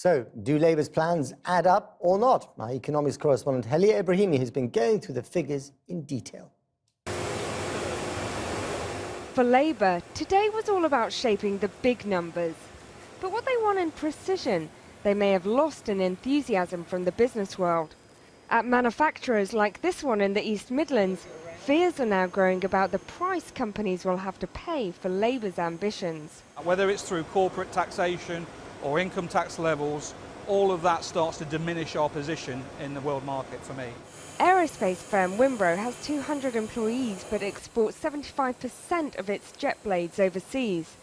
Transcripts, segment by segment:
So, do Labour's plans add up or not? Our economics correspondent Helia Ibrahimi has been going through the figures in detail. For Labour, today was all about shaping the big numbers. But what they want in precision, they may have lost in enthusiasm from the business world. At manufacturers like this one in the East Midlands, fears are now growing about the price companies will have to pay for Labour's ambitions. Whether it's through corporate taxation or income tax levels, all of that starts to diminish our position in the world market for me. Aerospace firm Wimbro has 200 employees but exports 75% of its jet blades overseas.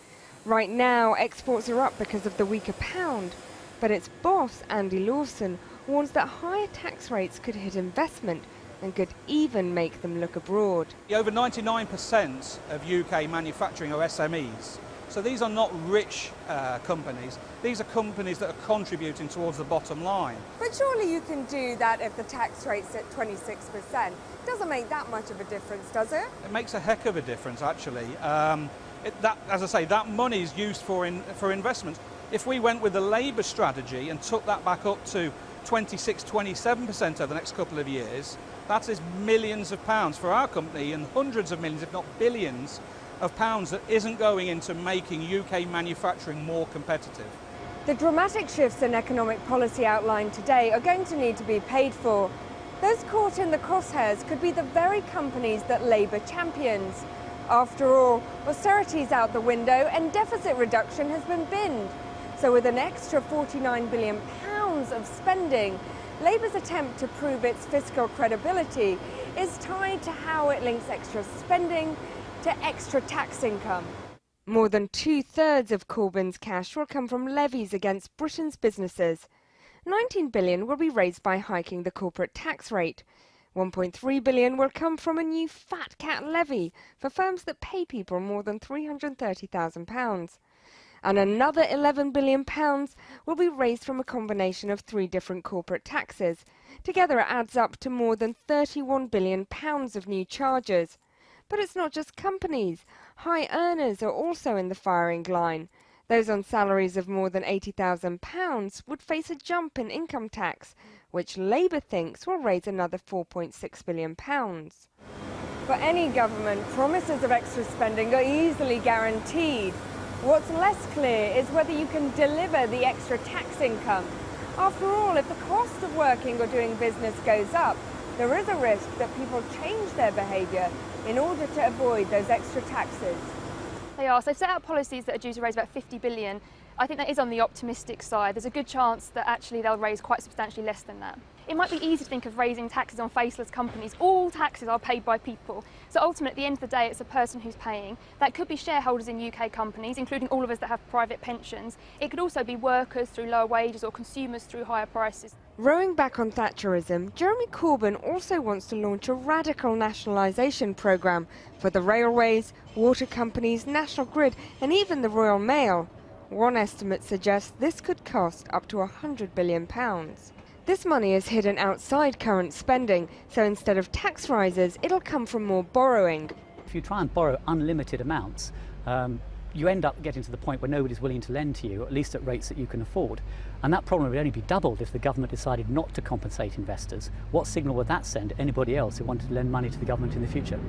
Right now, exports are up because of the weaker pound, but its boss, Andy Lawson, warns that higher tax rates could hit investment and could even make them look abroad. Over 99% of UK manufacturing are SMEs. So these are not rich companies. These are companies that are contributing towards the bottom line. But surely you can do that if the tax rate's at 26%. Doesn't make that much of a difference, does it? It makes a heck of a difference, actually. As I say, that money is used for investment. If we went with the Labour strategy and took that back up to 26, 27% over the next couple of years, that is millions of pounds for our company and hundreds of millions, if not billions, of pounds that isn't going into making UK manufacturing more competitive. The dramatic shifts in economic policy outlined today are going to need to be paid for. Those caught in the crosshairs could be the very companies that Labour champions. After all, austerity's out the window and deficit reduction has been binned. So with an extra £49 billion of spending, Labour's attempt to prove its fiscal credibility is tied to how it links extra spending to extra tax income. More than 2/3 of Corbyn's cash will come from levies against Britain's businesses. 19 billion will be raised by hiking the corporate tax rate. 1.3 billion will come from a new fat cat levy for firms that pay people more than £330,000. And another £11 billion will be raised from a combination of 3 different corporate taxes. Together it adds up to more than £31 billion of new charges. But it's not just companies. High earners are also in the firing line. Those on salaries of more than £80,000 would face a jump in income tax, which Labour thinks will raise another £4.6 billion. For any government, promises of extra spending are easily guaranteed. What's less clear is whether you can deliver the extra tax income. After all, if the cost of working or doing business goes up, there is a risk that people change their behaviour in order to avoid those extra taxes. They are. So they've set out policies that are due to raise about 50 billion. I think that is on the optimistic side. There's a good chance that actually they'll raise quite substantially less than that. It might be easy to think of raising taxes on faceless companies. All taxes are paid by people. So ultimately, at the end of the day, it's a person who's paying. That could be shareholders in UK companies, including all of us that have private pensions. It could also be workers through lower wages or consumers through higher prices. Rowing back on Thatcherism, Jeremy Corbyn also wants to launch a radical nationalisation programme for the railways, water companies, National Grid and even the Royal Mail. One estimate suggests this could cost up to £100 billion. This money is hidden outside current spending, so instead of tax rises, it'll come from more borrowing. If you try and borrow unlimited amounts, you end up getting to the point where nobody's willing to lend to you, at least at rates that you can afford. And that problem would only be doubled if the government decided not to compensate investors. What signal would that send to anybody else who wanted to lend money to the government in the future?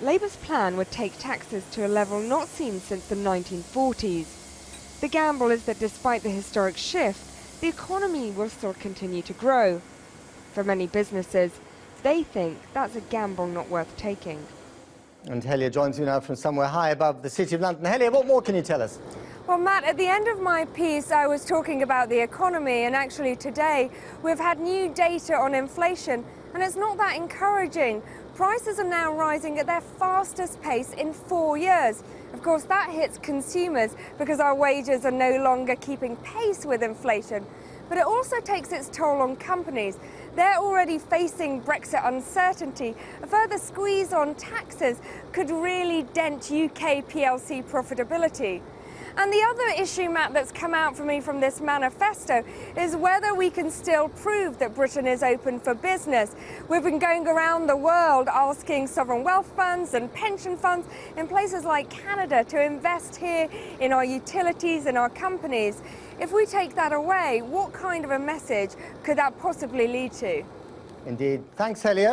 Labour's plan would take taxes to a level not seen since the 1940s. The gamble is that despite the historic shift, the economy will still continue to grow. For many businesses, they think that's a gamble not worth taking. And Helia joins you now from somewhere high above the City of London. Helia, what more can you tell us? Well, Matt, at the end of my piece, I was talking about the economy, and actually today we've had new data on inflation, and it's not that encouraging. Prices are now rising at their fastest pace in 4 years. Of course, that hits consumers because our wages are no longer keeping pace with inflation. But it also takes its toll on companies. They're already facing Brexit uncertainty. A further squeeze on taxes could really dent UK PLC profitability. And the other issue, Matt, that's come out for me from this manifesto is whether we can still prove that Britain is open for business. We've been going around the world asking sovereign wealth funds and pension funds in places like Canada to invest here in our utilities and our companies. If we take that away, what kind of a message could that possibly lead to? Indeed. Thanks, Helia.